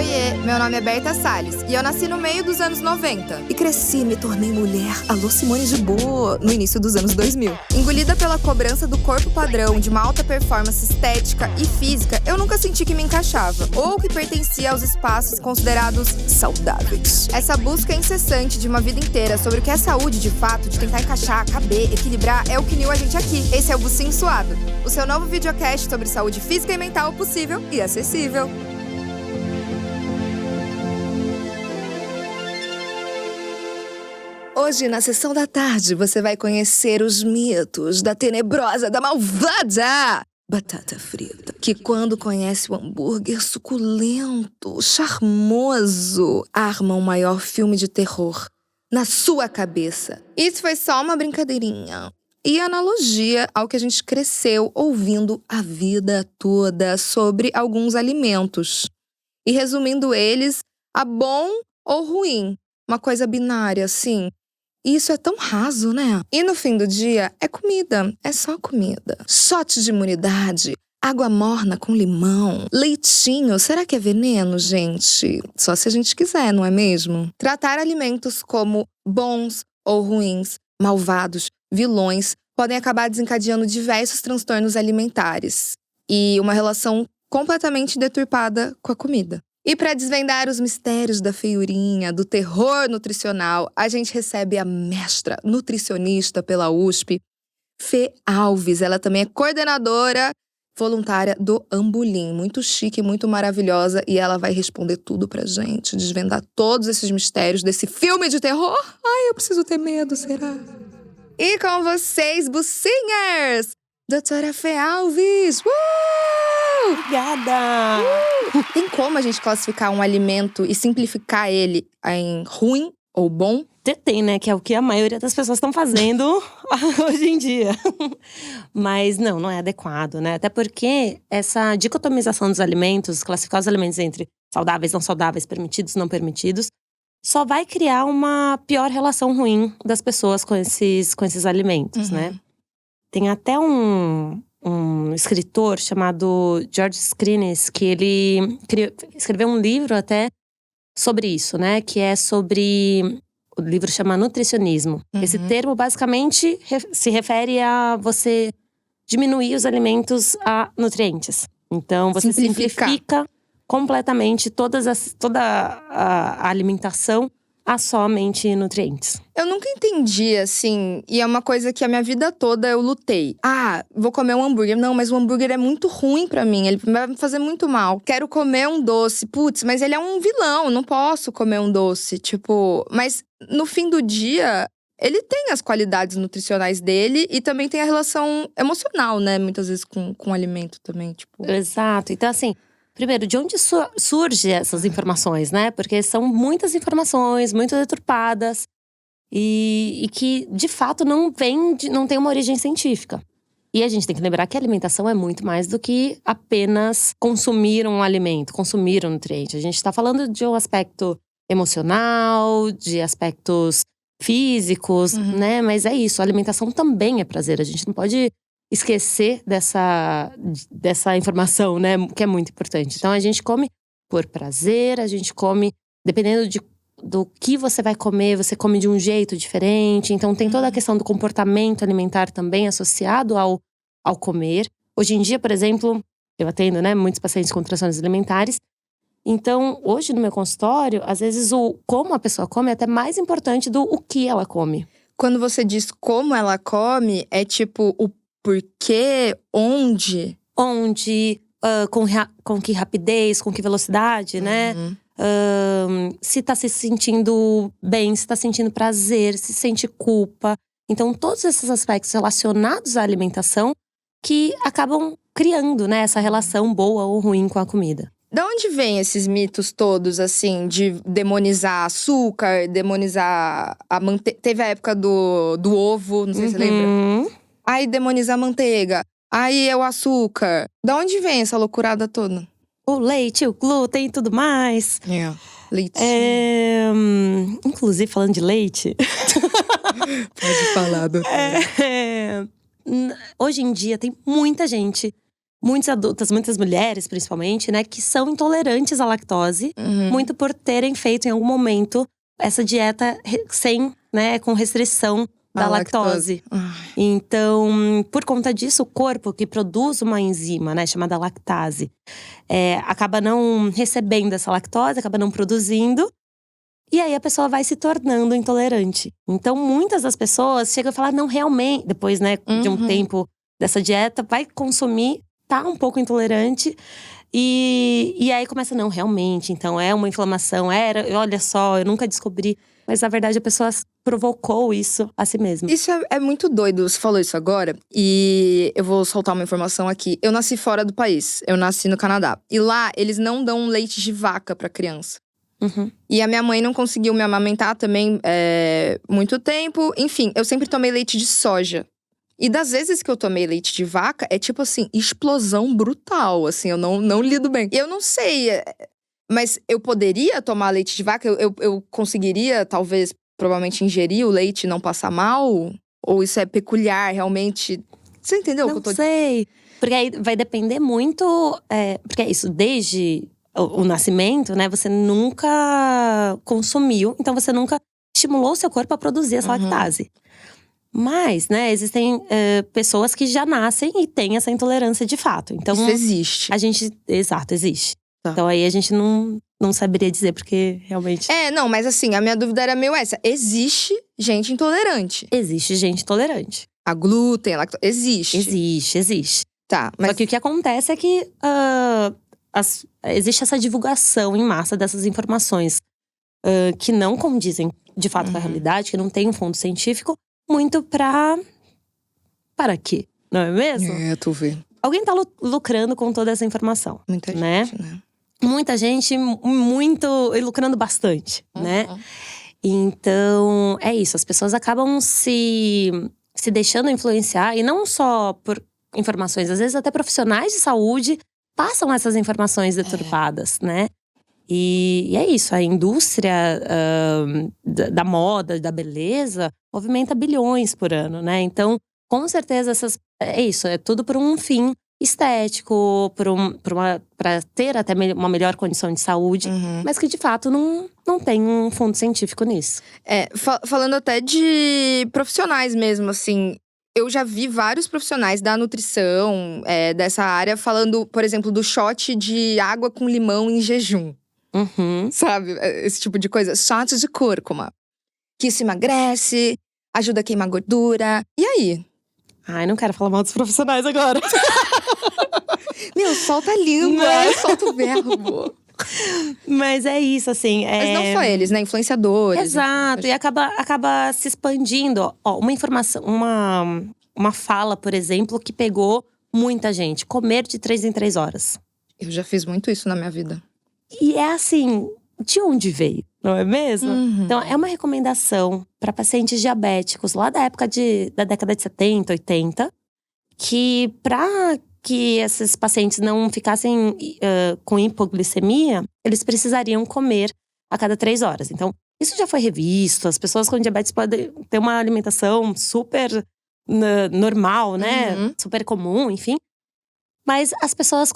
Oiê, meu nome é Berta Salles e eu nasci no meio dos anos 90. E cresci e me tornei mulher, alô Simone de Boa, no início dos anos 2000. Engolida pela cobrança do corpo padrão, de uma alta performance estética e física, eu nunca senti que me encaixava, ou que pertencia aos espaços considerados saudáveis. Essa busca incessante de uma vida inteira sobre o que é saúde de fato, de tentar encaixar, caber, equilibrar, é o que uniu a gente aqui. Esse é o Bucinho Suado, o seu novo videocast sobre saúde física e mental possível e acessível. Hoje, na sessão da tarde, você vai conhecer os mitos da tenebrosa, da malvada batata frita, que quando conhece o hambúrguer suculento, charmoso, arma um maior filme de terror na sua cabeça. Isso foi só uma brincadeirinha e analogia ao que a gente cresceu ouvindo a vida toda sobre alguns alimentos. E resumindo eles a bom ou ruim, uma coisa binária, assim. E isso é tão raso, né? E no fim do dia, é comida. É só comida. Shot de imunidade, água morna com limão, leitinho. Será que é veneno, gente? Só se a gente quiser, não é mesmo? Tratar alimentos como bons ou ruins, malvados, vilões, podem acabar desencadeando diversos transtornos alimentares. E uma relação completamente deturpada com a comida. E para desvendar os mistérios da feiurinha, do terror nutricional, a gente recebe a mestra nutricionista pela USP, Fê Alves. Ela também é coordenadora voluntária do Ambulim. Muito chique, muito maravilhosa. E ela vai responder tudo pra gente, desvendar todos esses mistérios desse filme de terror. Ai, eu preciso ter medo, será? E com vocês, Bucingers! Doutora Fê Alves! Obrigada! Tem como a gente classificar um alimento e simplificar ele em ruim ou bom? Tem, né? Que é o que a maioria das pessoas estão fazendo hoje em dia. Mas não é adequado, né? Até porque essa dicotomização dos alimentos, classificar os alimentos entre saudáveis, não saudáveis, permitidos, não permitidos, só vai criar uma pior relação ruim das pessoas com esses alimentos, né? Tem até um escritor chamado George Skrines, que ele escreveu um livro até sobre isso, né? Que é sobre… O livro chama Nutricionismo. Esse termo, basicamente, se refere a você diminuir os alimentos a nutrientes. Então, você simplifica completamente toda a alimentação a somente nutrientes. Eu nunca entendi, assim, e é uma coisa que a minha vida toda eu lutei. Ah, vou comer um hambúrguer. Não, mas o hambúrguer é muito ruim pra mim, ele vai me fazer muito mal. Quero comer um doce. Putz, mas ele é um vilão, não posso comer um doce. Tipo, mas no fim do dia, ele tem as qualidades nutricionais dele e também tem a relação emocional, né? Muitas vezes com o alimento também, tipo… Exato, então assim… Primeiro, de onde surgem essas informações, né? Porque são muitas informações, muito deturpadas. E que, de fato, não tem uma origem científica. E a gente tem que lembrar que a alimentação é muito mais do que apenas consumir um alimento, consumir um nutriente. A gente está falando de um aspecto emocional, de aspectos físicos, né? Mas é isso, a alimentação também é prazer. A gente não pode esquecer dessa informação, né, que é muito importante. Então, a gente come por prazer, a gente come… Dependendo do que você vai comer, você come de um jeito diferente. Então, tem toda a questão do comportamento alimentar também associado ao comer. Hoje em dia, por exemplo, eu atendo, né, muitos pacientes com transtornos alimentares. Então, hoje no meu consultório, às vezes o como a pessoa come é até mais importante do o que ela come. Quando você diz como ela come, é tipo o porquê, onde? Onde, com que rapidez, com que velocidade, né? Se tá se sentindo bem, se tá sentindo prazer, se sente culpa. Então, todos esses aspectos relacionados à alimentação que acabam criando, né, essa relação boa ou ruim com a comida. Da onde vem esses mitos todos, assim, de demonizar açúcar, demonizar a manteiga? Teve a época do ovo, não sei se você lembra. Aí demoniza a manteiga, aí é o açúcar. Da onde vem essa loucurada toda? O leite, o glúten e tudo mais. Leite. Inclusive, falando de leite… Pode falar, doutora. Hoje em dia, tem muita gente muitos adultos, muitas mulheres principalmente, né, que são intolerantes à lactose, muito por terem feito em algum momento essa dieta sem, né, com restrição da lactose. Então, por conta disso, o corpo que produz uma enzima, né, chamada lactase, acaba não recebendo essa lactose, acaba não produzindo. E aí a pessoa vai se tornando intolerante. Então, muitas das pessoas chegam a falar, não, realmente, depois, né, de um tempo dessa dieta, vai consumir, tá um pouco intolerante. E aí começa, não, realmente, então é uma inflamação, olha só, eu nunca descobri. Mas na verdade a pessoa provocou isso a si mesma. Isso é muito doido, você falou isso agora. E eu vou soltar uma informação aqui. Eu nasci fora do país, eu nasci no Canadá. E lá, eles não dão leite de vaca pra criança. E a minha mãe não conseguiu me amamentar também muito tempo. Enfim, eu sempre tomei leite de soja. E das vezes que eu tomei leite de vaca, é tipo assim, explosão brutal. Assim, eu não lido bem. Eu não sei, mas eu poderia tomar leite de vaca? Eu conseguiria, talvez, provavelmente ingerir o leite e não passar mal? Ou isso é peculiar, realmente? Você entendeu o que eu tô dizendo? Não sei. Porque aí vai depender muito… porque é isso, desde o nascimento, né, você nunca consumiu, então você nunca estimulou o seu corpo a produzir essa lactase. Mas, né, existem pessoas que já nascem e têm essa intolerância de fato. Então, isso existe. Exato, existe. Tá. Então aí a gente não saberia dizer, porque realmente… Não, mas assim, a minha dúvida era meio essa. Existe gente intolerante. Existe gente intolerante. A glúten, a lactose, existe. Existe. Tá, mas… Só que o que acontece é que existe essa divulgação em massa dessas informações que não condizem de fato com a realidade, que não tem um fundo científico, muito para quê? Não é mesmo? Tu vê. Alguém tá lucrando com toda essa informação. Muita né? gente, né? Muita gente, e lucrando bastante, né? Então, é isso. As pessoas acabam se deixando influenciar. E não só por informações, às vezes até profissionais de saúde passam essas informações deturpadas, né? E é isso, a indústria da moda, da beleza, movimenta bilhões por ano, né? Então, com certeza, é isso, é tudo por um fim estético, para ter até uma melhor condição de saúde, mas que de fato não tem um fundo científico nisso. Falando até de profissionais mesmo, assim… Eu já vi vários profissionais da nutrição, dessa área, falando, por exemplo, do shot de água com limão em jejum. Sabe? Esse tipo de coisa. Shot de cúrcuma. Que isso emagrece, ajuda a queimar gordura. E aí? Ai, não quero falar mal dos profissionais agora. Meu, solta a língua, solta o verbo. Mas é isso, assim… Mas não só eles, né? Influenciadores. Exato, e acaba se expandindo. Ó, uma informação, uma fala, por exemplo, que pegou muita gente. Comer de 3 em 3 horas. Eu já fiz muito isso na minha vida. E é assim, de onde veio? Não é mesmo? Então, é uma recomendação para pacientes diabéticos lá da época da década de 70, 80. Que para que esses pacientes não ficassem com hipoglicemia, eles precisariam comer a cada 3 horas. Então, isso já foi revisto. As pessoas com diabetes podem ter uma alimentação super normal, né? Super comum, enfim. Mas as pessoas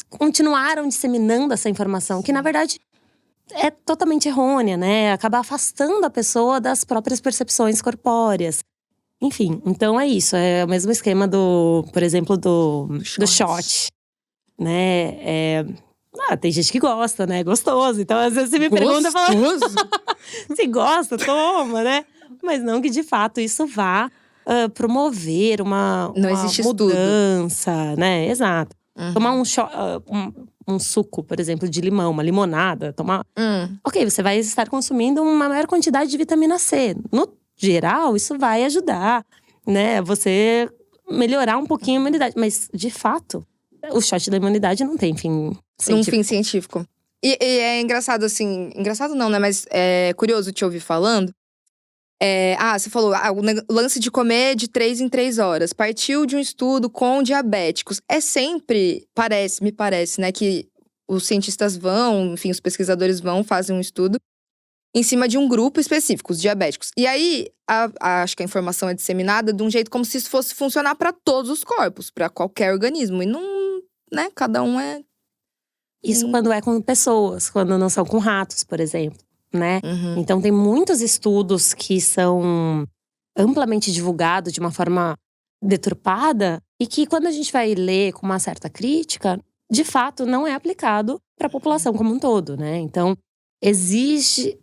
continuaram disseminando essa informação, que na verdade é totalmente errônea, né? Acaba afastando a pessoa das próprias percepções corpóreas. Enfim, então é isso. É o mesmo esquema por exemplo, do shot. Né? Tem gente que gosta, né? É gostoso. Então, às vezes você me pergunta… Gostoso? Se gosta, toma, né? Mas não que de fato isso vá promover uma mudança, né? Exato. Tomar um suco, por exemplo, de limão, uma limonada. Ok, você vai estar consumindo uma maior quantidade de vitamina C. No geral, isso vai ajudar, né? Você melhorar um pouquinho a imunidade. Mas, de fato, o shot da imunidade não tem fim científico. Um fim científico. E é engraçado, assim… Engraçado não, né? Mas é curioso te ouvir falando. Você falou, o lance de comer de 3 em 3 horas. Partiu de um estudo com diabéticos. Me parece, né? Que os cientistas enfim, os pesquisadores fazem um estudo em cima de um grupo específico, os diabéticos. E aí, acho que a informação é disseminada de um jeito como se isso fosse funcionar para todos os corpos, para qualquer organismo. E né, cada um é… Isso quando é com pessoas, quando não são com ratos, por exemplo, né? Uhum. Então tem muitos estudos que são amplamente divulgados de uma forma deturpada e que quando a gente vai ler com uma certa crítica, de fato não é aplicado para a população como um todo, né? Então existe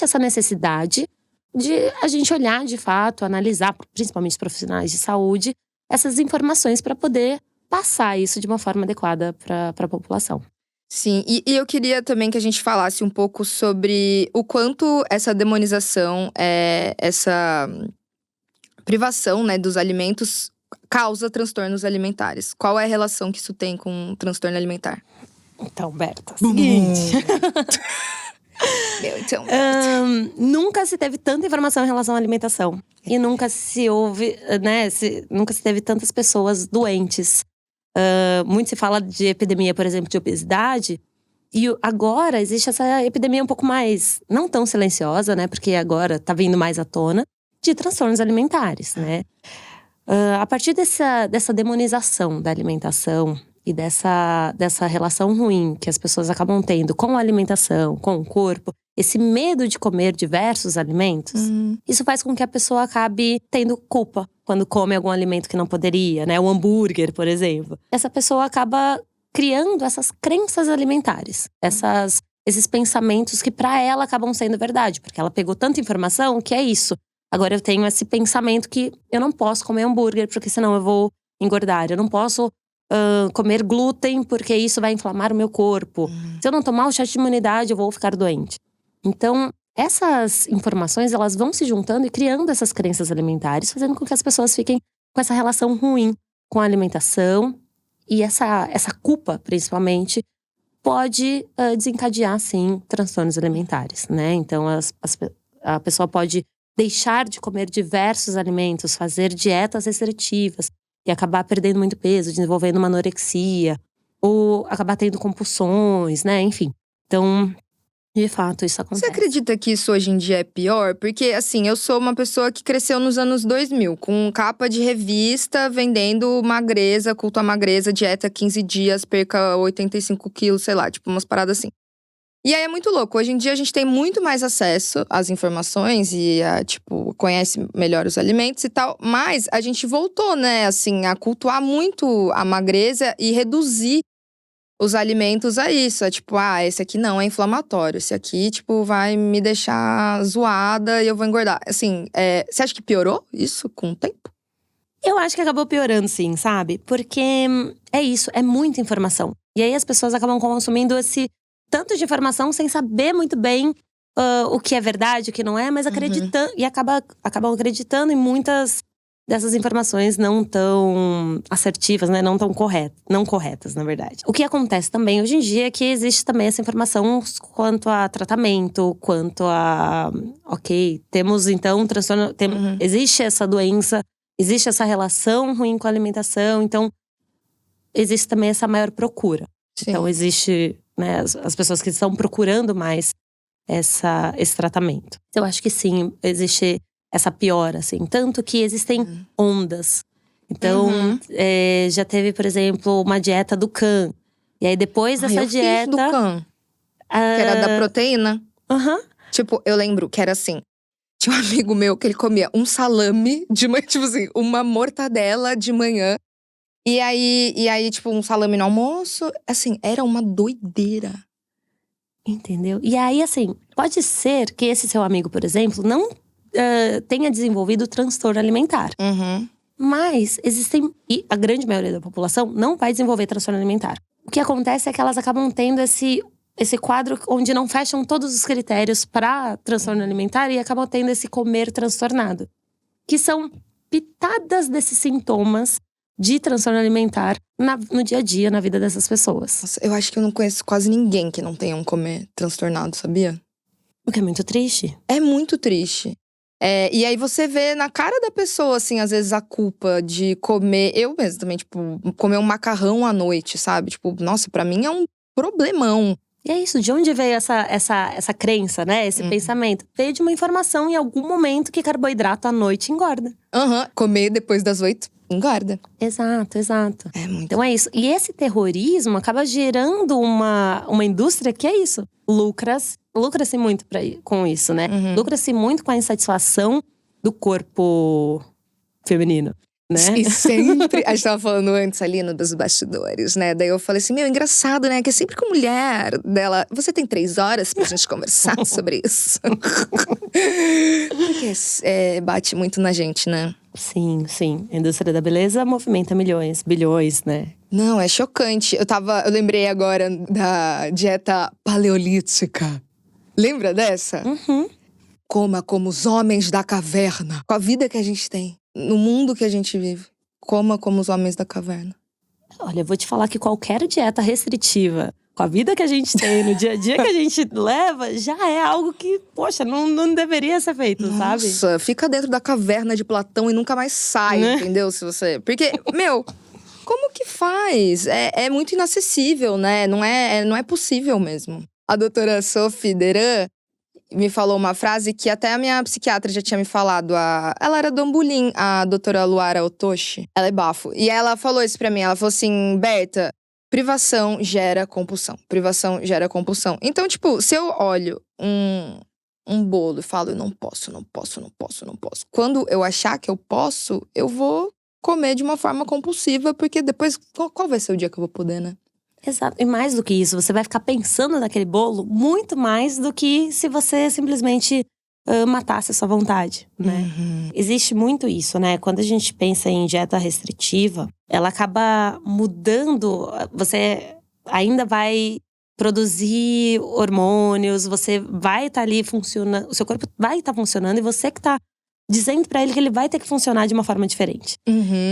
essa necessidade de a gente olhar de fato, analisar, principalmente os profissionais de saúde, essas informações para poder passar isso de uma forma adequada para a população. Sim, e eu queria também que a gente falasse um pouco sobre o quanto essa demonização, essa privação, né, dos alimentos causa transtornos alimentares. Qual é a relação que isso tem com transtorno alimentar? Então, Berta, seguinte… Então… Nunca se teve tanta informação em relação à alimentação. E nunca se houve, né, nunca se teve tantas pessoas doentes. Muito se fala de epidemia, por exemplo, de obesidade. E agora existe essa epidemia um pouco mais, não tão silenciosa, né? Porque agora tá vindo mais à tona, de transtornos alimentares, né? A partir dessa demonização da alimentação e dessa relação ruim que as pessoas acabam tendo com a alimentação, com o corpo, esse medo de comer diversos alimentos, isso faz com que a pessoa acabe tendo culpa quando come algum alimento que não poderia, né? O hambúrguer, por exemplo. Essa pessoa acaba criando essas crenças alimentares, esses pensamentos que para ela acabam sendo verdade, porque ela pegou tanta informação que é isso. Agora eu tenho esse pensamento que eu não posso comer hambúrguer porque senão eu vou engordar. Eu não posso comer glúten porque isso vai inflamar o meu corpo. Se eu não tomar o chá de imunidade, eu vou ficar doente. Então, essas informações, elas vão se juntando e criando essas crenças alimentares, fazendo com que as pessoas fiquem com essa relação ruim com a alimentação. E essa culpa, principalmente, pode desencadear, sim, transtornos alimentares, né? Então, a pessoa pode deixar de comer diversos alimentos, fazer dietas restritivas e acabar perdendo muito peso, desenvolvendo uma anorexia, ou acabar tendo compulsões, né? Enfim, então… De fato, isso acontece. Você acredita que isso hoje em dia é pior? Porque, assim, eu sou uma pessoa que cresceu nos anos 2000, com capa de revista, vendendo magreza, culto à magreza, dieta 15 dias, perca 85 quilos, sei lá, tipo umas paradas assim. E aí é muito louco, hoje em dia a gente tem muito mais acesso às informações e, conhece melhor os alimentos e tal. Mas a gente voltou, né, assim, a cultuar muito a magreza e reduzir os alimentos a isso. É tipo, esse aqui não é inflamatório. Esse aqui, vai me deixar zoada e eu vou engordar. Assim, você acha que piorou isso com o tempo? Eu acho que acabou piorando, sim, sabe? Porque é isso, é muita informação. E aí as pessoas acabam consumindo esse tanto de informação sem saber muito bem o que é verdade, o que não é. Mas acreditando, e acabam acreditando em muitas dessas informações não tão assertivas, né? Não corretas, na verdade. O que acontece também hoje em dia é que existe também essa informação quanto a tratamento, quanto a… Ok, temos então um transtorno… Existe essa doença, existe essa relação ruim com a alimentação. Então, existe também essa maior procura. Sim. Então, existe, né, as pessoas que estão procurando mais esse tratamento. Eu acho que sim, existe essa piora, assim. Tanto que existem ondas. Então, já teve, por exemplo, uma dieta do Can. E aí, depois dessa dieta… Fiz do Can. Que era da proteína. Tipo, eu lembro que era assim… Tinha um amigo meu que ele comia um salame de manhã, tipo assim, uma mortadela de manhã. E aí, tipo, um salame no almoço. Assim, era uma doideira. Entendeu? E aí, assim, pode ser que esse seu amigo, por exemplo, não tenha desenvolvido transtorno alimentar. Mas existem… E a grande maioria da população não vai desenvolver transtorno alimentar. O que acontece é que elas acabam tendo esse quadro onde não fecham todos os critérios para transtorno alimentar e acabam tendo esse comer transtornado. Que são pitadas desses sintomas de transtorno alimentar no dia a dia, na vida dessas pessoas. Nossa, eu acho que eu não conheço quase ninguém que não tenha um comer transtornado, sabia? O que é muito triste. É muito triste. E aí você vê na cara da pessoa, assim, às vezes a culpa de comer… Eu mesmo também, tipo, comer um macarrão à noite, sabe? Tipo, nossa, pra mim é um problemão. E é isso, de onde veio essa crença, né? Esse pensamento? Veio de uma informação em algum momento que carboidrato à noite engorda. Comer depois das 8 engorda. Exato. É muito. Então é isso. E esse terrorismo acaba gerando uma indústria que é isso. Lucra-se muito com isso, né? Lucra-se muito com a insatisfação do corpo feminino. Né? E sempre, a gente tava falando antes ali dos bastidores, né? Daí eu falei assim, engraçado, né? Que é sempre com mulher dela. Você tem 3 horas pra gente conversar sobre isso? Porque bate muito na gente, né? Sim. A indústria da beleza movimenta milhões, bilhões, né? Não, é chocante. Eu lembrei agora da dieta paleolítica. Lembra dessa? Coma como os homens da caverna. Com a vida que a gente tem. No mundo que a gente vive. Coma como os homens da caverna. Olha, eu vou te falar que qualquer dieta restritiva, com a vida que a gente tem, no dia a dia que a gente leva, já é algo que, poxa, não deveria ser feito, sabe? Nossa, fica dentro da caverna de Platão e nunca mais sai, entendeu? Porque, como que faz? É muito inacessível, né? Não é possível mesmo. A doutora Sophie Deran me falou uma frase que até a minha psiquiatra já tinha me falado. Ela era do Ambulim, a doutora Luara Otoshi. Ela é bafo. E ela falou isso pra mim. Ela falou assim, Berta, privação gera compulsão. Privação gera compulsão. Então, tipo, se eu olho um bolo e falo, eu não posso. Quando eu achar que eu posso, eu vou comer de uma forma compulsiva. Porque depois, qual vai ser o dia que eu vou poder, né? Exato. E mais do que isso, você vai ficar pensando naquele bolo muito mais do que se você simplesmente matasse a sua vontade, né? Existe muito isso, né? Quando a gente pensa em dieta restritiva, ela acaba mudando. Você ainda vai produzir hormônios, você vai estar ali funcionando, o seu corpo vai estar funcionando e você que está dizendo pra ele que ele vai ter que funcionar de uma forma diferente.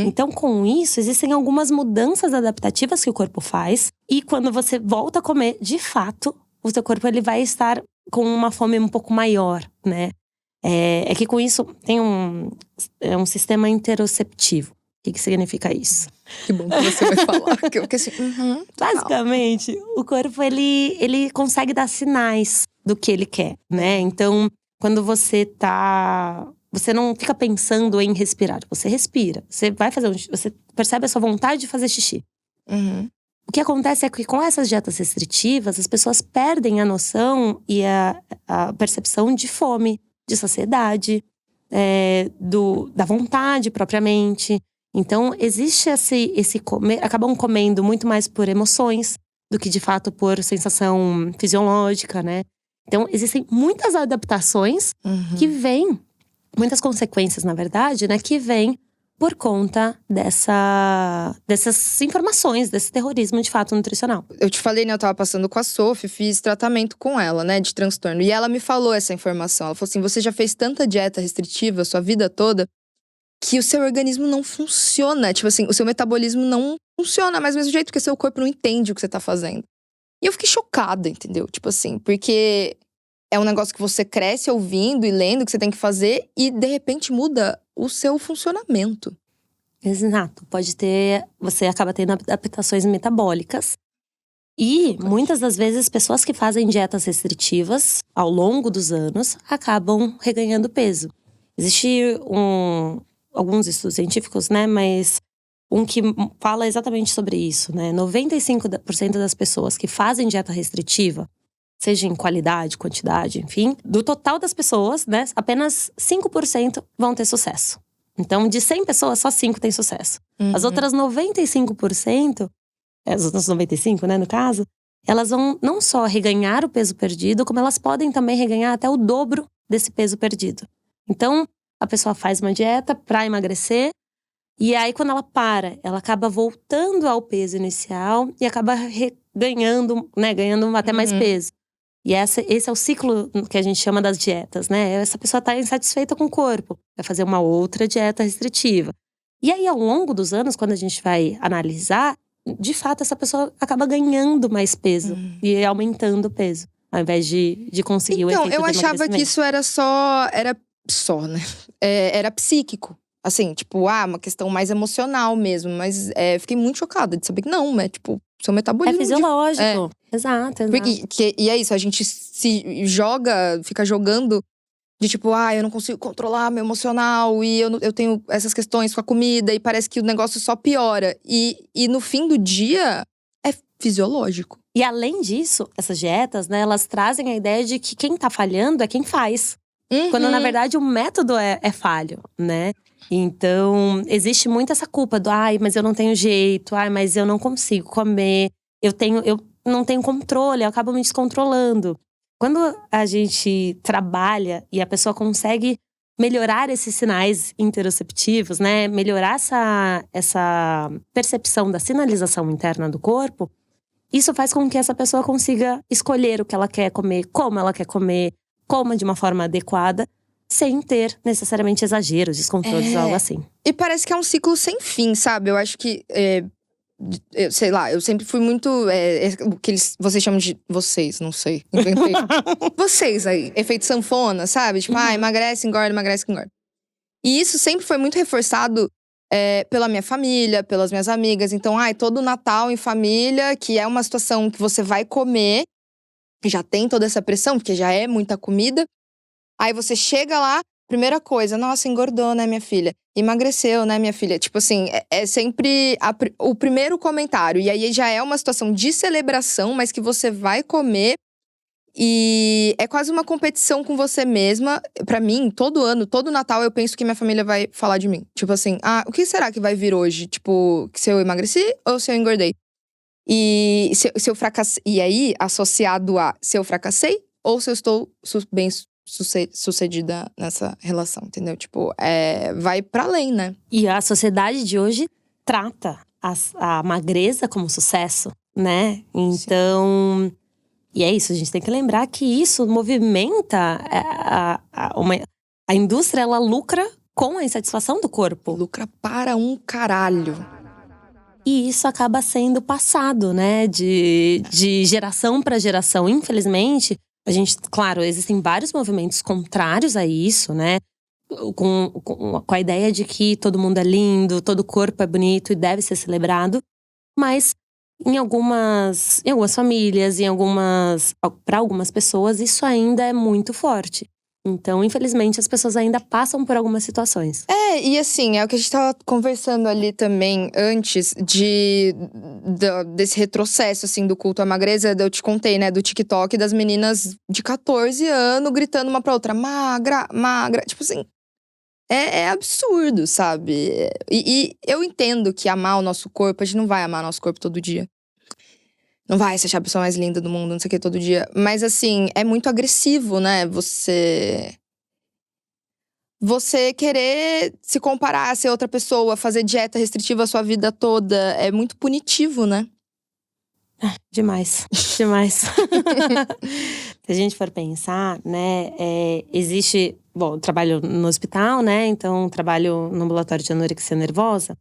Então, com isso, existem algumas mudanças adaptativas que o corpo faz. E quando você volta a comer, de fato, o seu corpo ele vai estar com uma fome um pouco maior, né? É que com isso tem um sistema interoceptivo. O que significa isso? Que bom que você vai falar. Que assim, Basicamente, o corpo ele consegue dar sinais do que ele quer, né? Então, quando você não fica pensando em respirar. Você respira. Você vai fazer você percebe a sua vontade de fazer xixi. O que acontece é que com essas dietas restritivas, as pessoas perdem a noção e a percepção de fome, de saciedade, da vontade propriamente. Então, existe esse comer. Acabam comendo muito mais por emoções do que de fato por sensação fisiológica, né? Então, existem muitas adaptações que vêm. Muitas consequências, na verdade, né, que vêm por conta dessas informações, desse terrorismo de fato nutricional. Eu te falei, né, eu tava passando com a Sophie, fiz tratamento com ela, né, de transtorno. E ela me falou essa informação. Ela falou assim, você já fez tanta dieta restritiva a sua vida toda que o seu organismo não funciona. Tipo assim, o seu metabolismo não funciona mais do mesmo jeito, porque seu corpo não entende o que você tá fazendo. E eu fiquei chocada, entendeu? Tipo assim, porque é um negócio que você cresce ouvindo e lendo o que você tem que fazer e, de repente, muda o seu funcionamento. Exato. Você acaba tendo adaptações metabólicas. E, muitas das vezes, pessoas que fazem dietas restritivas, ao longo dos anos, acabam reganhando peso. Existe alguns estudos científicos, né? Mas um que fala exatamente sobre isso, né? 95% das pessoas que fazem dieta restritiva, seja em qualidade, quantidade, enfim, do total das pessoas, né, apenas 5% vão ter sucesso. Então, de 100 pessoas, só 5 têm sucesso. As outras 95%, as outras 95, né, no caso, elas vão não só reganhar o peso perdido, como elas podem também reganhar até o dobro desse peso perdido. Então, a pessoa faz uma dieta para emagrecer, e aí quando ela para, ela acaba voltando ao peso inicial e acaba ganhando até mais peso. E esse é o ciclo que a gente chama das dietas, né? Essa pessoa está insatisfeita com o corpo, vai fazer uma outra dieta restritiva. E aí, ao longo dos anos, quando a gente vai analisar, de fato, essa pessoa acaba ganhando mais peso e aumentando o peso, ao invés de conseguir o efeito do emagrecimento. Então, eu achava que isso era só, né? Era psíquico. Assim, tipo, uma questão mais emocional mesmo. Mas fiquei muito chocada de saber que não, né? Tipo, seu metabolismo… É fisiológico. Exato. E é isso, a gente se joga, fica jogando de tipo, eu não consigo controlar meu emocional e eu tenho essas questões com a comida e parece que o negócio só piora. E no fim do dia, é fisiológico. E além disso, essas dietas, né, elas trazem a ideia de que quem tá falhando é quem faz. Quando, na verdade, o método é falho, né? Então, existe muito essa culpa do mas eu não tenho jeito, mas eu não consigo comer, eu não tenho controle, eu acabo me descontrolando. Quando a gente trabalha e a pessoa consegue melhorar esses sinais interoceptivos, né? Melhorar essa percepção da sinalização interna do corpo, isso faz com que essa pessoa consiga escolher o que ela quer comer, como ela quer comer, coma de uma forma adequada, sem ter necessariamente exageros, descontroles, algo assim. E parece que é um ciclo sem fim, sabe? Eu acho que, sei lá, eu sempre fui muito… o que vocês chamam de… Vocês, não sei. Inventei. Vocês aí, efeito sanfona, sabe? Tipo, emagrece, engorda, emagrece, engorda. E isso sempre foi muito reforçado pela minha família, pelas minhas amigas. Então, todo Natal em família, que é uma situação que você vai comer, já tem toda essa pressão, porque já é muita comida. Aí você chega lá, primeira coisa, nossa, engordou, né, minha filha? Emagreceu, né, minha filha? Tipo assim, é sempre o primeiro comentário. E aí já é uma situação de celebração, mas que você vai comer. E é quase uma competição com você mesma. Pra mim, todo ano, todo Natal, eu penso que minha família vai falar de mim. Tipo assim, o que será que vai vir hoje? Tipo, se eu emagreci ou se eu engordei? E se eu fracassei… E aí, associado a se eu fracassei ou se eu estou bem sucedida nessa relação, entendeu? Tipo, vai pra além, né? E a sociedade de hoje trata a magreza como sucesso, né? Então… Sim. E é isso, a gente tem que lembrar que isso movimenta a indústria, ela lucra com a insatisfação do corpo. Lucra para um caralho. E isso acaba sendo passado, né, de geração para geração. Infelizmente, claro, existem vários movimentos contrários a isso, né? Com a ideia de que todo mundo é lindo, todo corpo é bonito e deve ser celebrado. Mas em algumas famílias, para algumas pessoas, isso ainda é muito forte. Então, infelizmente, as pessoas ainda passam por algumas situações. E assim, é o que a gente tava conversando ali também antes desse retrocesso, assim, do culto à magreza. Eu te contei, né, do TikTok das meninas de 14 anos gritando uma pra outra, magra, magra. Tipo assim, é absurdo, sabe? E eu entendo que amar o nosso corpo, a gente não vai amar nosso corpo todo dia. Não vai se achar a pessoa mais linda do mundo, não sei o que, todo dia. Mas assim, é muito agressivo, né? Você querer se comparar a ser outra pessoa, fazer dieta restritiva a sua vida toda, é muito punitivo, né? Demais, demais. Se a gente for pensar, né, existe… Bom, eu trabalho no hospital, né, então trabalho no ambulatório de anorexia nervosa.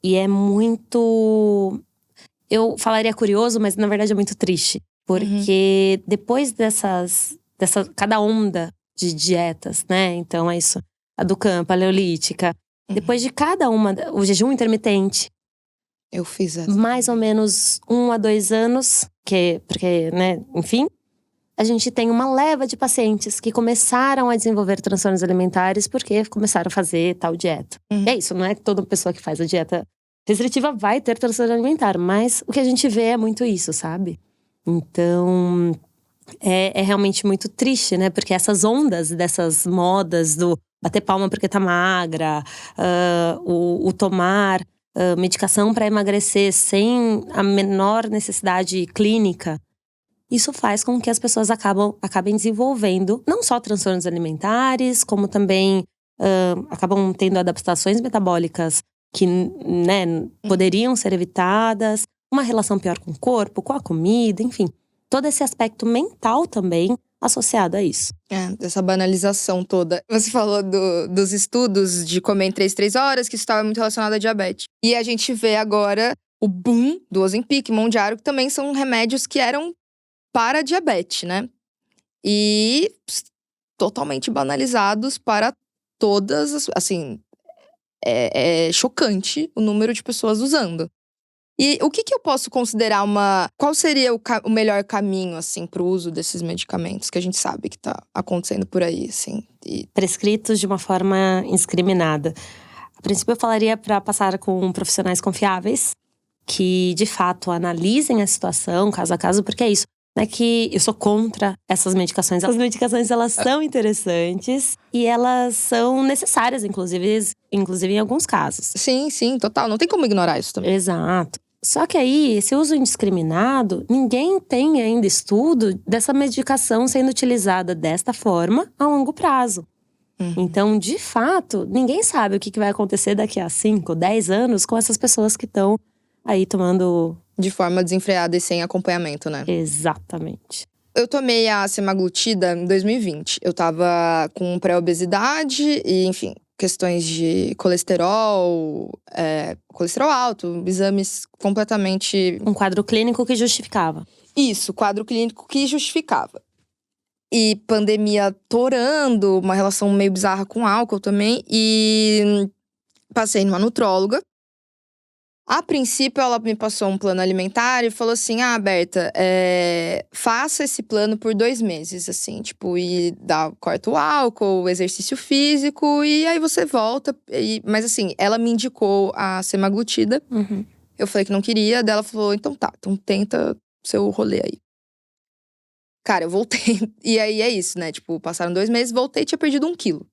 E é muito… Eu falaria curioso, mas na verdade é muito triste. Porque depois cada onda de dietas, né? Então é isso. A do campo, a paleolítica. Depois de cada uma, o jejum intermitente. Eu fiz essa. Mais ou menos 1 a 2 anos, porque, né, enfim. A gente tem uma leva de pacientes que começaram a desenvolver transtornos alimentares porque começaram a fazer tal dieta. É isso, não é que toda pessoa que faz a dieta restritiva vai ter transtorno alimentar, mas o que a gente vê é muito isso, sabe? Então, é realmente muito triste, né? Porque essas ondas dessas modas do bater palma porque tá magra, o tomar medicação para emagrecer sem a menor necessidade clínica, isso faz com que as pessoas acabem desenvolvendo não só transtornos alimentares, como também acabam tendo adaptações metabólicas que, né, poderiam ser evitadas, uma relação pior com o corpo, com a comida, enfim. Todo esse aspecto mental também associado a isso. Essa banalização toda. Você falou dos estudos de comer em 3 horas, que isso estava muito relacionado à diabetes. E a gente vê agora o boom do Ozempic, Mounjaro, que também são remédios que eram para diabetes, né? E totalmente banalizados para todas as… Assim, é chocante o número de pessoas usando. E o que eu posso considerar Qual seria o melhor caminho, assim, pro uso desses medicamentos que a gente sabe que tá acontecendo por aí, assim? Prescritos de uma forma indiscriminada. A princípio, eu falaria para passar com profissionais confiáveis, que de fato analisem a situação, caso a caso, porque é isso. Não é que eu sou contra essas medicações. As medicações, elas são interessantes e elas são necessárias, inclusive em alguns casos. Sim, total. Não tem como ignorar isso também. Exato. Só que aí, esse uso indiscriminado, ninguém tem ainda estudo dessa medicação sendo utilizada desta forma a longo prazo. Então, de fato, ninguém sabe o que vai acontecer daqui a 5, 10 anos com essas pessoas que estão aí tomando… De forma desenfreada e sem acompanhamento, né? Exatamente. Eu tomei a semaglutida em 2020. Eu tava com pré-obesidade e, enfim, questões de colesterol alto, exames completamente… Um quadro clínico que justificava. Isso, quadro clínico que justificava. E pandemia torando, uma relação meio bizarra com álcool também. E passei numa nutróloga. A princípio, ela me passou um plano alimentar e falou assim: Berta, faça esse plano por 2 meses, assim, tipo, e corta o álcool, exercício físico, e aí você volta. Mas assim, ela me indicou a semaglutida. Eu falei que não queria, daí ela falou: então tá, então tenta seu rolê aí. Cara, eu voltei, e aí é isso, né? Tipo, passaram 2 meses, voltei e tinha perdido 1 quilo.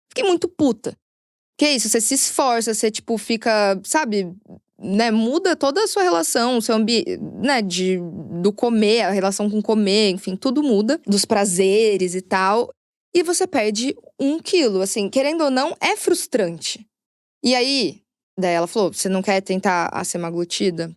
Fiquei muito puta. Que é isso, você se esforça, você, tipo, fica, sabe, né, muda toda a sua relação, o seu ambiente, né, do comer, a relação com comer, enfim, tudo muda, dos prazeres e tal. E você perde 1 quilo, assim, querendo ou não, é frustrante. E aí, daí ela falou, você não quer tentar a semaglutida?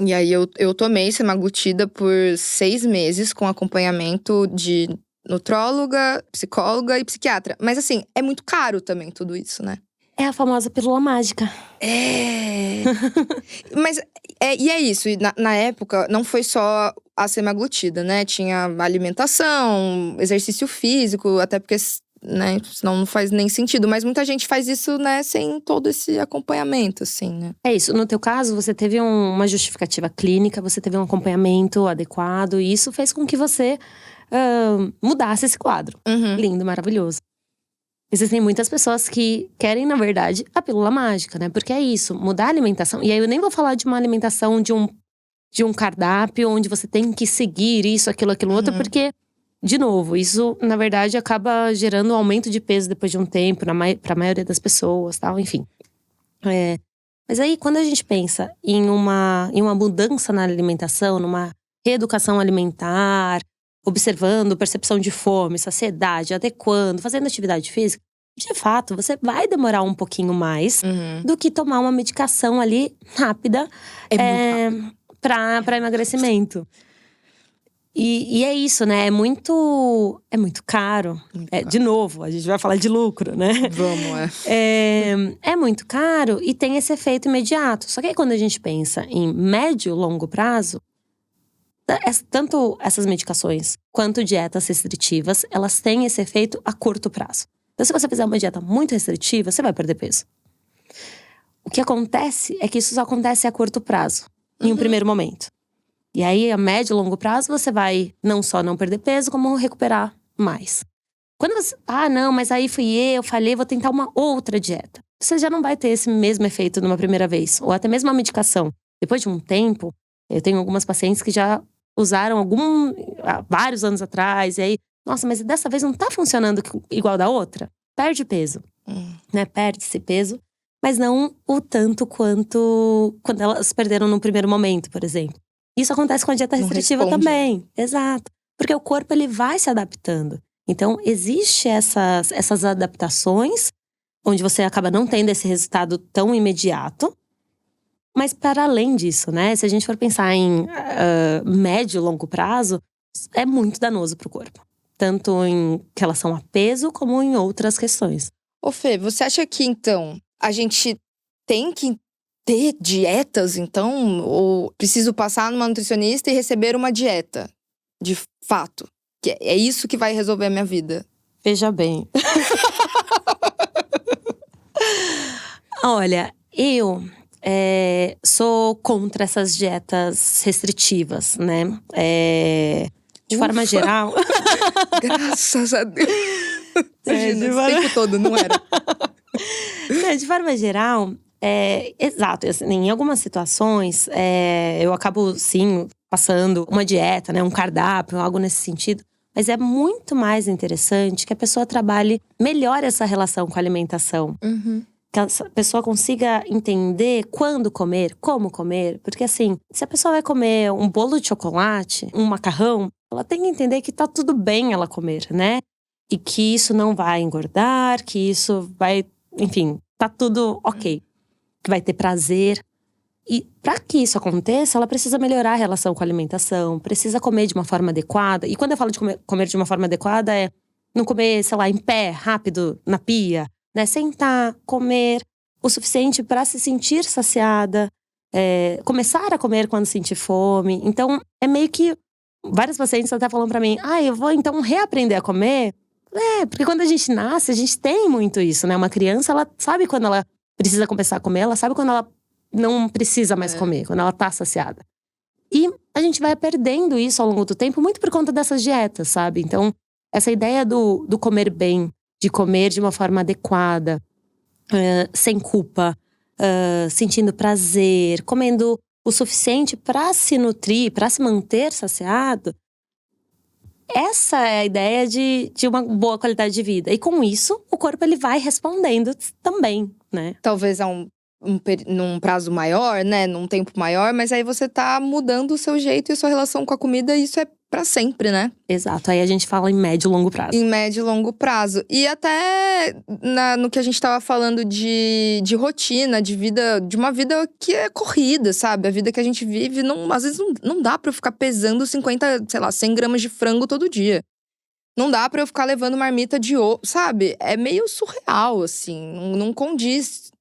E aí eu tomei semaglutida por 6 meses com acompanhamento de nutróloga, psicóloga e psiquiatra. Mas assim, é muito caro também tudo isso, né? É a famosa pílula mágica. Mas, e é isso. E na época, não foi só a semaglutida, né? Tinha alimentação, exercício físico, até porque, né, senão não faz nem sentido. Mas muita gente faz isso, né, sem todo esse acompanhamento, assim, né? É isso. No teu caso, você teve uma justificativa clínica, você teve um acompanhamento adequado. E isso fez com que você mudasse esse quadro. Lindo, maravilhoso. Existem muitas pessoas que querem, na verdade, a pílula mágica, né? Porque é isso, mudar a alimentação. E aí eu nem vou falar de uma alimentação de um cardápio onde você tem que seguir isso, aquilo, outro, porque, de novo, isso, na verdade, acaba gerando um aumento de peso depois de um tempo, pra maioria das pessoas, tal, enfim. Mas aí, quando a gente pensa em uma mudança na alimentação, numa reeducação alimentar, observando percepção de fome, saciedade, adequando, fazendo atividade física, de fato, você vai demorar um pouquinho mais do que tomar uma medicação ali rápida, para emagrecimento. E é isso, né? É muito caro. De novo, a gente vai falar de lucro, né? Vamos, É muito caro e tem esse efeito imediato. Só que aí, quando a gente pensa em médio e longo prazo, tanto essas medicações quanto dietas restritivas, elas têm esse efeito a curto prazo. Então, se você fizer uma dieta muito restritiva, você vai perder peso. O que acontece é que isso só acontece a curto prazo, em um primeiro momento. E aí, a médio e longo prazo, você vai não só não perder peso, como recuperar mais. Quando você… não, mas aí eu falhei, vou tentar uma outra dieta. Você já não vai ter esse mesmo efeito numa primeira vez. Ou até mesmo a medicação. Depois de um tempo, eu tenho algumas pacientes que já usaram vários anos atrás, e aí, nossa, mas dessa vez não tá funcionando igual da outra? Perde peso, né? Perde-se peso, mas não o tanto quanto quando elas perderam no primeiro momento, por exemplo. Isso acontece com a dieta restritiva também. Exato. Porque o corpo, ele vai se adaptando. Então, existe essas adaptações, onde você acaba não tendo esse resultado tão imediato. Mas para além disso, né? Se a gente for pensar em médio e longo prazo, é muito danoso para o corpo. Tanto em relação a peso, como em outras questões. Ô Fê, você acha que, então, a gente tem que ter dietas, então? Ou preciso passar numa nutricionista e receber uma dieta? De fato. Que é isso que vai resolver a minha vida? Veja bem. Olha, eu sou contra essas dietas restritivas, né? De forma geral… Graças a Deus. Imagina, de esse tempo todo, não era? De forma geral, exato. Assim, em algumas situações, eu acabo, sim, passando uma dieta, né? Um cardápio, algo nesse sentido. Mas é muito mais interessante que a pessoa trabalhe melhor essa relação com a alimentação. Que a pessoa consiga entender quando comer, como comer. Porque assim, se a pessoa vai comer um bolo de chocolate, um macarrão, ela tem que entender que tá tudo bem ela comer, né? E que isso não vai engordar, que isso vai… Enfim, tá tudo ok. Que vai ter prazer. E para que isso aconteça, ela precisa melhorar a relação com a alimentação, precisa comer de uma forma adequada. E quando eu falo de comer de uma forma adequada, não comer, sei lá, em pé, rápido, na pia, né? Sentar, comer o suficiente para se sentir saciada, começar a comer quando sentir fome. Então, é meio que… Vários pacientes até falam para mim, eu vou então reaprender a comer. Porque quando a gente nasce, a gente tem muito isso, né? Uma criança, ela sabe quando ela precisa começar a comer, ela sabe quando ela não precisa mais comer, quando ela tá saciada. E a gente vai perdendo isso ao longo do tempo, muito por conta dessas dietas, sabe? Então, essa ideia do comer bem, de comer de uma forma adequada, sem culpa, sentindo prazer, comendo o suficiente para se nutrir, para se manter saciado. Essa é a ideia de uma boa qualidade de vida. E com isso, o corpo ele vai respondendo também, né? Talvez num prazo maior, né? Num tempo maior. Mas aí você tá mudando o seu jeito e a sua relação com a comida. E isso é pra sempre, né? Exato. Aí a gente fala em médio e longo prazo. Em médio e longo prazo. E até no que a gente tava falando de rotina, de vida, de uma vida que é corrida, sabe? A vida que a gente vive, às vezes não dá pra eu ficar pesando 50, sei lá, 100 gramas de frango todo dia. Não dá pra eu ficar levando marmita de ovo, sabe? É meio surreal, assim. Não condiz.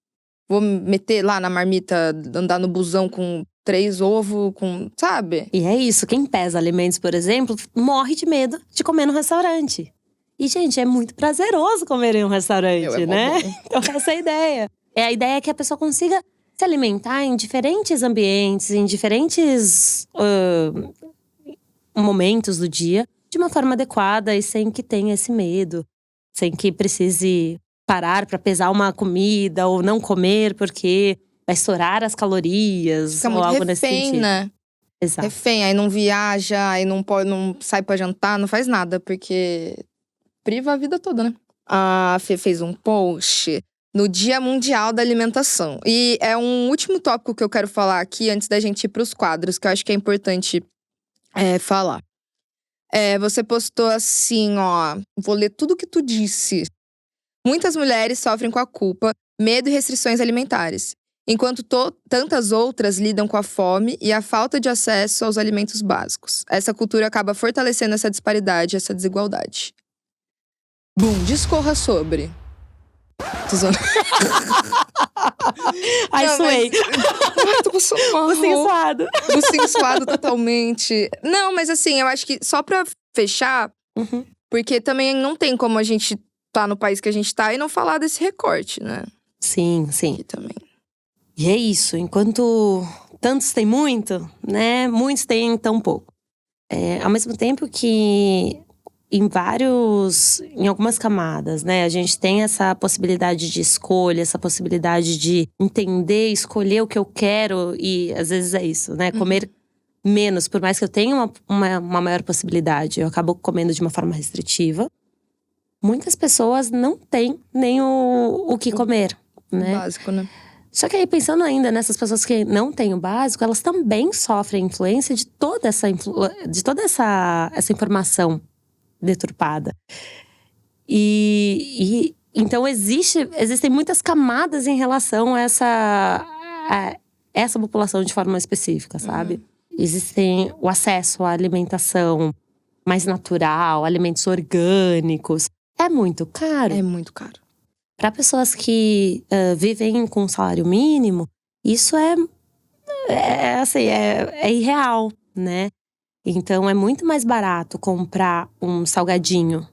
Vou meter lá na marmita, andar no busão com 3 ovos, sabe? E é isso. Quem pesa alimentos, por exemplo, morre de medo de comer no restaurante. E, gente, é muito prazeroso comer em um restaurante, né? Então, essa é a ideia. É a ideia que a pessoa consiga se alimentar em diferentes ambientes, em diferentes momentos do dia, de uma forma adequada e sem que tenha esse medo. Sem que precise parar para pesar uma comida ou não comer porque vai estourar as calorias. Fica ou muito algo nesse refém, sentido. né? Exato. Refém, aí não viaja, aí não sai pra jantar, não faz nada, porque priva a vida toda, né? A Fê fez um post no Dia Mundial da Alimentação. E é um último tópico que eu quero falar aqui, antes da gente ir pros quadros, que eu acho que é importante falar. Você postou assim, ó… Vou ler tudo que tu disse. Muitas mulheres sofrem com a culpa, medo e restrições alimentares, enquanto tantas outras lidam com a fome e a falta de acesso aos alimentos básicos. Essa cultura acaba fortalecendo essa disparidade, essa desigualdade. Discorra sobre… Tô zoando. Ai, suei. Tô passando mal. Bucinho suado. Bucinho suado totalmente. Não, mas assim, eu acho que só pra fechar… Porque também não tem como a gente tá no país que a gente tá e não falar desse recorte, né? Sim, sim. Aqui também. E é isso, enquanto tantos têm muito, né? Muitos têm tão pouco. Ao mesmo tempo que em algumas camadas, né? A gente tem essa possibilidade de escolha, essa possibilidade de entender, escolher o que eu quero. E às vezes é isso, né? Comer menos, por mais que eu tenha uma maior possibilidade. Eu acabo comendo de uma forma restritiva. Muitas pessoas não têm nem o que comer, né? Básico, né? Só que aí, pensando ainda nessas pessoas que não têm o básico, elas também sofrem influência de toda essa informação deturpada. E então existem muitas camadas em relação a essa população de forma específica, sabe? Existem o acesso à alimentação mais natural, alimentos orgânicos. É muito caro. É muito caro. Para pessoas que vivem com salário mínimo, isso é irreal, né? Então é muito mais barato comprar um salgadinho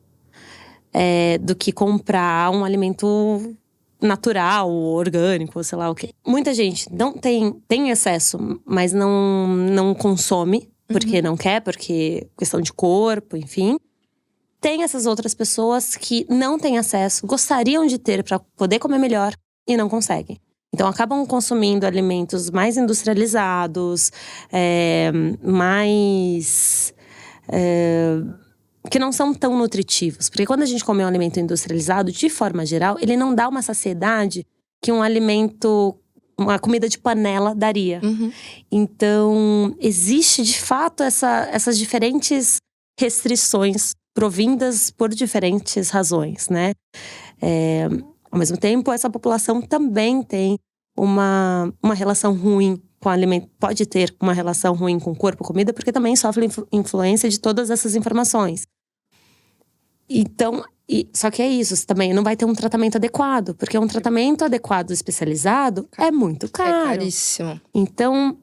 do que comprar um alimento natural, orgânico, sei lá o quê. Muita gente não tem excesso, mas não consome porque não quer, porque questão de corpo, enfim. Tem essas outras pessoas que não têm acesso, gostariam de ter para poder comer melhor e não conseguem. Então acabam consumindo alimentos mais industrializados, que não são tão nutritivos. Porque quando a gente come um alimento industrializado, de forma geral, ele não dá uma saciedade que um alimento, uma comida de panela daria. Então, existe de fato essas diferentes restrições provindas por diferentes razões, né? Ao mesmo tempo, essa população também tem uma relação ruim com o alimento, pode ter uma relação ruim com o corpo, comida, porque também sofre influência de todas essas informações. Então, só que é isso, você também não vai ter um tratamento adequado, porque um tratamento adequado especializado é muito caro. É caríssimo. Então,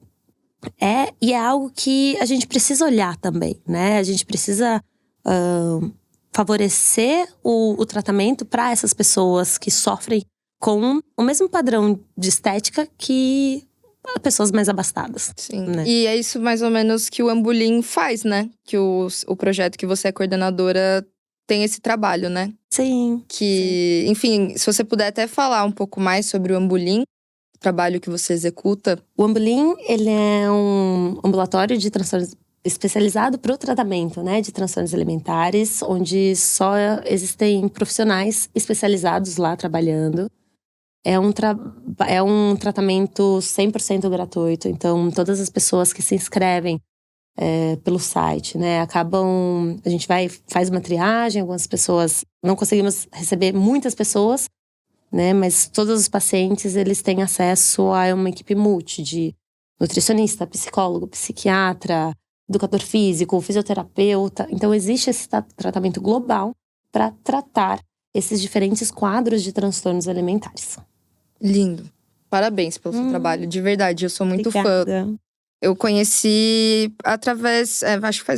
é algo que a gente precisa olhar também, né? A gente precisa favorecer o tratamento para essas pessoas que sofrem com o mesmo padrão de estética que pessoas mais abastadas. Sim, né? E é isso mais ou menos que o Ambulim faz, né? Que o projeto que você é coordenadora tem esse trabalho, né? Sim. Que, enfim, se você puder até falar um pouco mais sobre o Ambulim, o trabalho que você executa. O Ambulim, ele é um ambulatório de transtornos especializado para o tratamento, né, de transtornos alimentares, onde só existem profissionais especializados lá trabalhando. É um tratamento 100% gratuito, então todas as pessoas que se inscrevem pelo site, né, a gente faz uma triagem, algumas pessoas, não conseguimos receber muitas pessoas, né, mas todos os pacientes, eles têm acesso a uma equipe multi de nutricionista, psicólogo, psiquiatra, educador físico, fisioterapeuta. Então existe esse tratamento global para tratar esses diferentes quadros de transtornos alimentares. Lindo. Parabéns pelo seu trabalho, de verdade, eu sou muito Obrigada. fã. Eu conheci através, acho que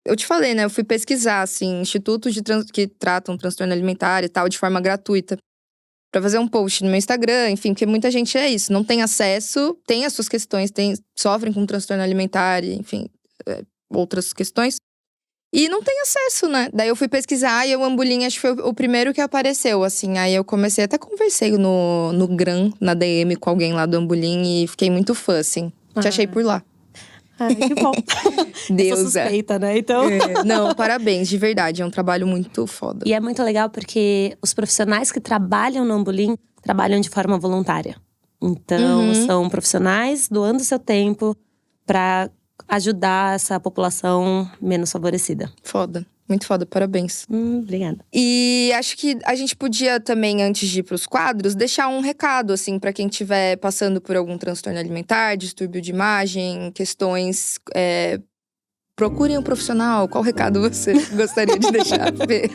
eu te falei, né? Eu fui pesquisar, assim, institutos que tratam transtorno alimentar e tal, de forma gratuita. Pra fazer um post no meu Instagram, enfim, porque muita gente é isso. Não tem acesso, tem as suas questões, sofrem com transtorno alimentar, enfim, outras questões. E não tem acesso, né? Daí eu fui pesquisar e o Ambulim, acho que foi o primeiro que apareceu, assim. Aí eu comecei, até conversei no Gram, na DM, com alguém lá do Ambulim. E fiquei muito fã, assim. Te achei por lá. Ai, que bom. Eu sou suspeita, né? Então… Não, parabéns, de verdade. É um trabalho muito foda. E é muito legal porque os profissionais que trabalham no Ambulim trabalham de forma voluntária. Então, são profissionais doando seu tempo para ajudar essa população menos favorecida. Foda. Muito foda, parabéns. Obrigada. E acho que a gente podia também, antes de ir pros quadros, deixar um recado, assim, pra quem estiver passando por algum transtorno alimentar, distúrbio de imagem, questões… procurem um profissional. Qual recado você gostaria de deixar, Fê?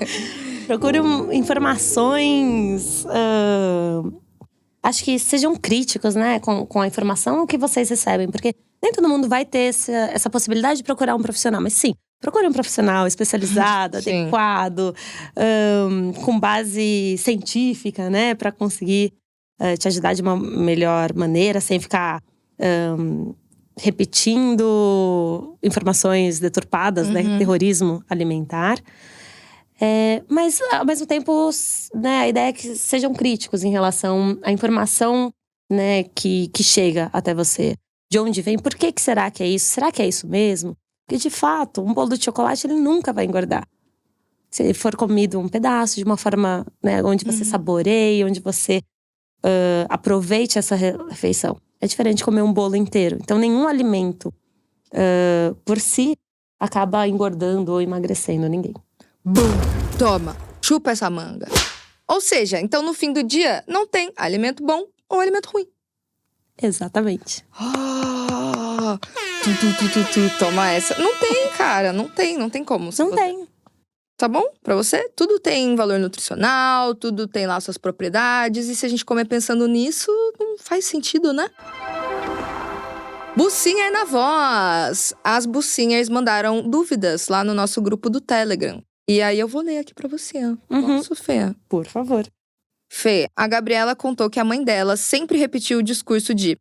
Procurem informações… acho que sejam críticos, né, com a informação que vocês recebem. Porque nem todo mundo vai ter essa possibilidade de procurar um profissional. Mas sim, procure um profissional especializado, adequado, com base científica, né? Pra conseguir te ajudar de uma melhor maneira, sem ficar repetindo informações deturpadas, né? Terrorismo alimentar. Mas, ao mesmo tempo, né, a ideia é que sejam críticos em relação à informação, né, que chega até você. De onde vem? Por que será que é isso? Será que é isso mesmo? Porque, de fato, um bolo de chocolate, ele nunca vai engordar. Se ele for comido um pedaço, de uma forma, né, onde você saboreie, onde você aproveite essa refeição. É diferente de comer um bolo inteiro. Então, nenhum alimento, por si, acaba engordando ou emagrecendo ninguém. Bum! Toma! Chupa essa manga. Ou seja, então no fim do dia, não tem alimento bom ou alimento ruim. Exatamente. Toma essa. Não tem, cara. Não tem como. Não tem. Tá bom? Pra você? Tudo tem valor nutricional, tudo tem lá suas propriedades. E se a gente comer pensando nisso, não faz sentido, né? Bucinger na voz! As Bucingers mandaram dúvidas lá no nosso grupo do Telegram. E aí eu vou ler aqui pra você. Posso, Fê? Por favor. Fê, a Gabriela contou que a mãe dela sempre repetiu o discurso de: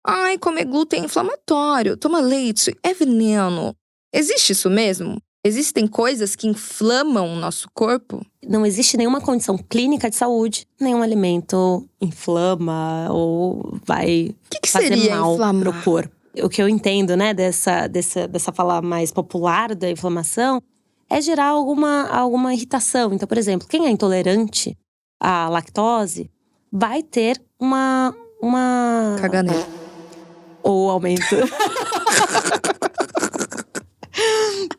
ai, comer glúten é inflamatório, toma leite, é veneno. Existe isso mesmo? Existem coisas que inflamam o nosso corpo? Não existe nenhuma condição clínica de saúde, nenhum alimento inflama ou vai O que fazer seria mal inflamar? pro corpo. O que eu entendo, né, dessa fala mais popular da inflamação é gerar alguma irritação. Então, por exemplo, quem é intolerante à lactose vai ter uma Caganeira. ou aumento.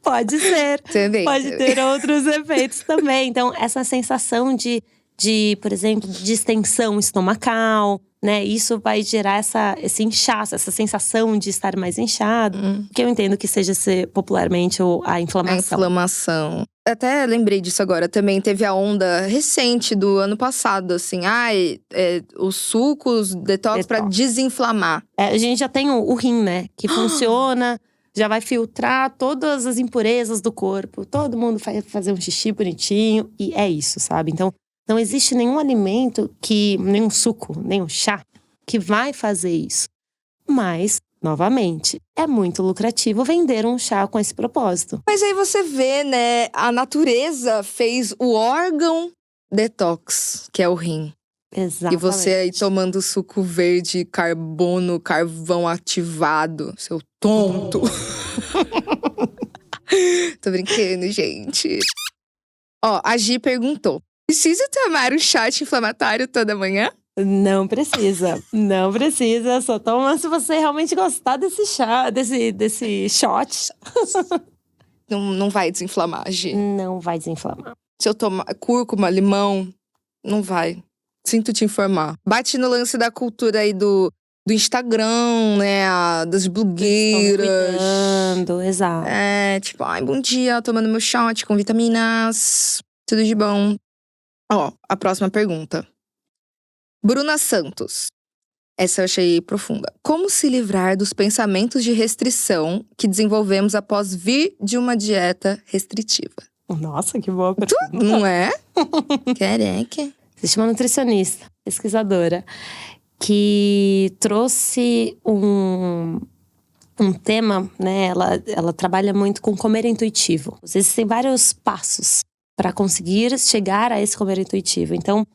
Pode ser. Também. Pode ter outros efeitos também. Então, essa sensação de, por exemplo, distensão estomacal, né? Isso vai gerar esse inchaço, essa sensação de estar mais inchado. Que eu entendo que seja popularmente a inflamação. A inflamação. Até lembrei disso agora. Também teve a onda recente do ano passado, assim. Os sucos, detox pra desinflamar. A gente já tem o rim, né? Que funciona… Já vai filtrar todas as impurezas do corpo. Todo mundo vai fazer um xixi bonitinho. E é isso, sabe? Então, não existe nenhum alimento nenhum suco, nenhum chá que vai fazer isso. Mas, novamente, é muito lucrativo vender um chá com esse propósito. Mas aí você vê, né? A natureza fez o órgão detox, que é o rim. Exatamente. E você aí tomando suco verde, carvão ativado. Seu tonto. Tô brincando, gente. Ó, a Gi perguntou: precisa tomar um shot inflamatório toda manhã? Não precisa. Não precisa. Só toma se você realmente gostar desse chá, desse shot. Não vai desinflamar, Gi. Não vai desinflamar. Se eu tomar cúrcuma, limão, não vai. Sinto te informar. Bate no lance da cultura aí do Instagram, né? Das blogueiras. Cuidando, exato. Tipo, ai, bom dia, tomando meu shot com vitaminas. Tudo de bom. Ó, a próxima pergunta. Bruna Santos. Essa eu achei profunda. Como se livrar dos pensamentos de restrição que desenvolvemos após vir de uma dieta restritiva? Nossa, que boa pergunta. Não é? Caraca. Existe uma nutricionista, pesquisadora, que trouxe um tema, né? Ela trabalha muito com comer intuitivo. Existem vários passos para conseguir chegar a esse comer intuitivo. Então,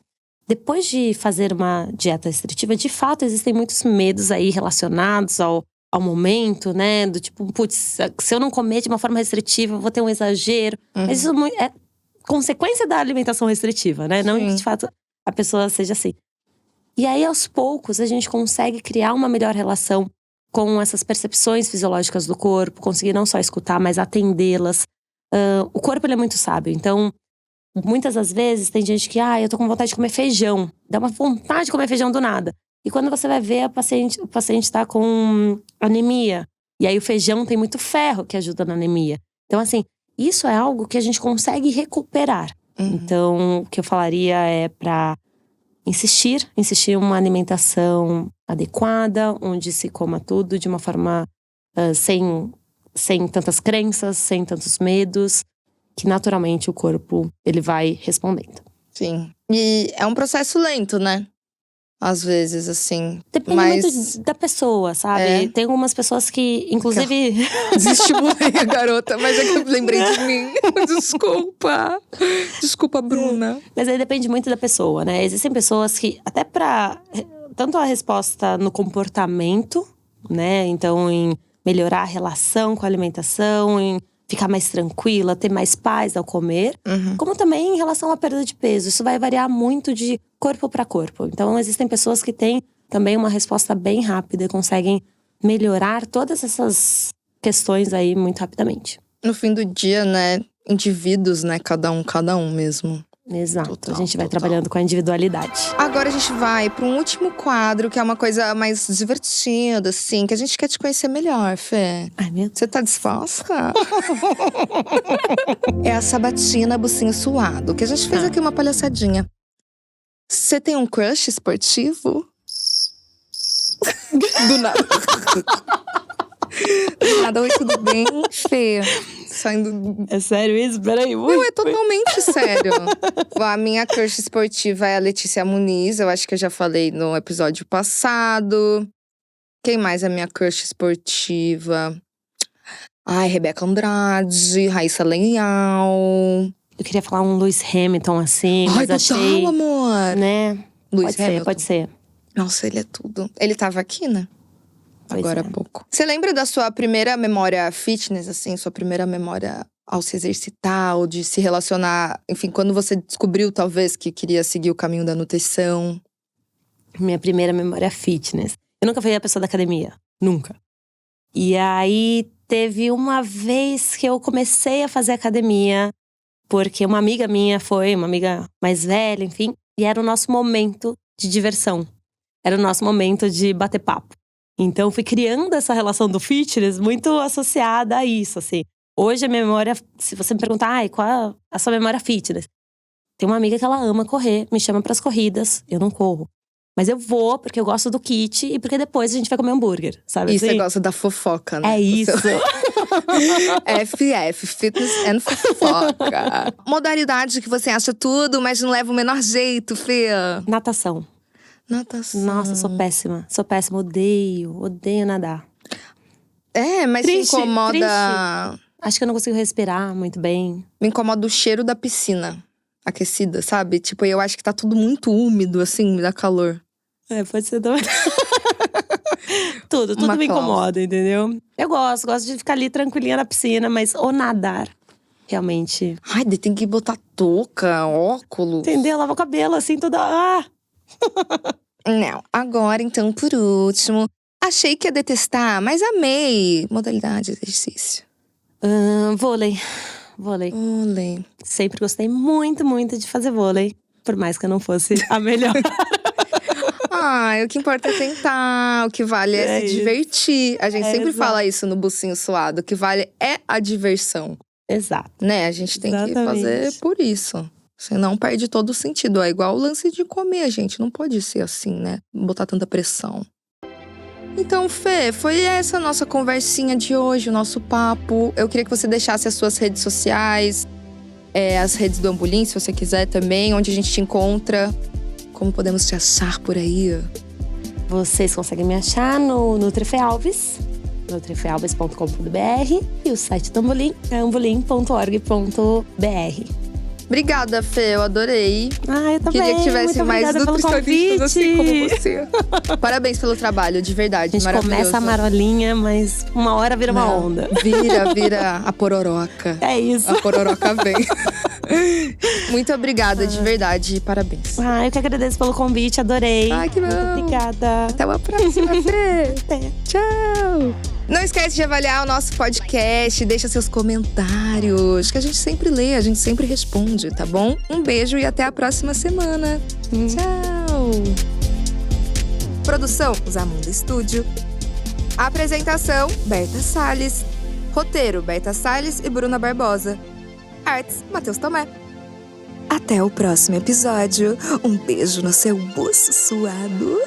depois de fazer uma dieta restritiva, de fato, existem muitos medos aí relacionados ao momento, né? Do tipo, putz, se eu não comer de uma forma restritiva, eu vou ter um exagero. Mas isso é consequência da alimentação restritiva, né? Não que, de fato, a pessoa seja assim. E aí, aos poucos, a gente consegue criar uma melhor relação com essas percepções fisiológicas do corpo. Conseguir não só escutar, mas atendê-las. O corpo, ele é muito sábio. Então, muitas das vezes, tem gente que… eu tô com vontade de comer feijão. Dá uma vontade de comer feijão do nada. E quando você vai ver, o paciente tá com anemia. E aí, o feijão tem muito ferro que ajuda na anemia. Então, assim… Isso é algo que a gente consegue recuperar. Então, o que eu falaria é para insistir em uma alimentação adequada, onde se coma tudo de uma forma sem tantas crenças, sem tantos medos, que naturalmente o corpo ele vai respondendo. Sim. E é um processo lento, né? Às vezes, assim. Depende muito da pessoa, sabe? Tem algumas pessoas que, inclusive… Desestimulei a garota, mas é que eu lembrei de mim. Desculpa. Desculpa, Bruna. Mas aí depende muito da pessoa, né? Existem pessoas que, até pra… Tanto a resposta no comportamento, né? Então, em melhorar a relação com a alimentação, em ficar mais tranquila, ter mais paz ao comer. Como também em relação à perda de peso. Isso vai variar muito de corpo para corpo. Então, existem pessoas que têm também uma resposta bem rápida e conseguem melhorar todas essas questões aí muito rapidamente. No fim do dia, né? Indivíduos, né? Cada um mesmo. Exato. Total, a gente vai trabalhando com a individualidade. Agora a gente vai para um último quadro, que é uma coisa mais divertida, assim. Que a gente quer te conhecer melhor, Fê. Ai, meu Deus. Você tá disposta? É a sabatina bucinho suado, que a gente fez aqui uma palhaçadinha. Você tem um crush esportivo? Do nada. Do nada, oi, tudo bem, Fê? saindo… É sério isso? Peraí. Não, é totalmente sério. A minha crush esportiva é a Letícia Muniz. Eu acho que eu já falei no episódio passado. Quem mais é minha crush esportiva? Ai, Rebeca Andrade, Raíssa Leal. Eu queria falar um Lewis Hamilton, assim, mas Ai, achei… total, amor. Né? Lewis Hamilton. Pode ser. Nossa, ele é tudo. Ele tava aqui, né? Pois Agora é. há pouco. Você lembra da sua primeira memória fitness, assim? Sua primeira memória ao se exercitar, ou de se relacionar… Enfim, quando você descobriu, talvez, que queria seguir o caminho da nutrição? Minha primeira memória fitness. Eu nunca fui a pessoa da academia. Nunca. E aí, teve uma vez que eu comecei a fazer academia. Porque uma amiga minha foi, uma amiga mais velha, enfim. E era o nosso momento de diversão. Era o nosso momento de bater papo. Então, fui criando essa relação do fitness muito associada a isso, assim. Hoje, a memória… Se você me perguntar, qual é a sua memória fitness? Tem uma amiga que ela ama correr, me chama pras corridas. Eu não corro. Mas eu vou porque eu gosto do kit e porque depois a gente vai comer hambúrguer, sabe? E assim? você gosta da fofoca, né? É isso. FF, Fitness and Fofoca. Modalidade que você acha tudo, mas não leva o menor jeito, Fê. Natação. Natação. Nossa, sou péssima. Sou péssima, odeio nadar. É, mas Triste, te incomoda… triste. Acho que eu não consigo respirar muito bem. Me incomoda o cheiro da piscina aquecida, sabe? Tipo, eu acho que tá tudo muito úmido, assim, me dá calor. É, pode ser também. Tudo Uma me clause. incomoda, entendeu? Eu gosto de ficar ali tranquilinha na piscina, mas ou nadar, realmente. Ai, daí tem que botar touca, óculos. Entendeu? Lava o cabelo, assim, toda… Não, agora então, por último… Achei que ia detestar, mas amei modalidade de exercício. Vôlei. Olê. Sempre gostei muito, muito de fazer vôlei. Por mais que eu não fosse a melhor. O que importa é tentar, o que vale é se isso. divertir. A gente sempre exato. fala isso no Bucinho Suado, o que vale é a diversão, Exato. né? A gente tem que Exatamente. fazer por isso. Senão perde todo o sentido. É igual o lance de comer, gente. Não pode ser assim, né? Botar tanta pressão. Então, Fê, foi essa a nossa conversinha de hoje, o nosso papo. Eu queria que você deixasse as suas redes sociais, as redes do Ambulim, se você quiser também, onde a gente te encontra, como podemos te achar por aí. Vocês conseguem me achar no NutriFealves, nutrifealves.com.br, e o site do Ambulim é ambulim.org.br. Obrigada, Fê, eu adorei. Eu também. Queria que tivesse Muito mais obrigada pelo nutricionistas assim como convite. você. Parabéns pelo trabalho, de verdade, A gente maravilhoso. começa a marolinha, mas uma hora vira uma Não, onda. Vira a pororoca. É isso. A pororoca vem. Muito obrigada, de verdade, parabéns. Eu que agradeço pelo convite, adorei. Ai, que bom. Muito obrigada. Até a próxima, Fê. Até. Tchau! Não esquece de avaliar o nosso podcast, deixa seus comentários, que a gente sempre lê, a gente sempre responde, tá bom? Um beijo e até a próxima semana. Tchau! Produção, Zamunda Estúdio. Apresentação, Berta Salles. Roteiro, Berta Salles e Bruna Barbosa. Artes, Matheus Tomé. Até o próximo episódio. Um beijo no seu buço suado.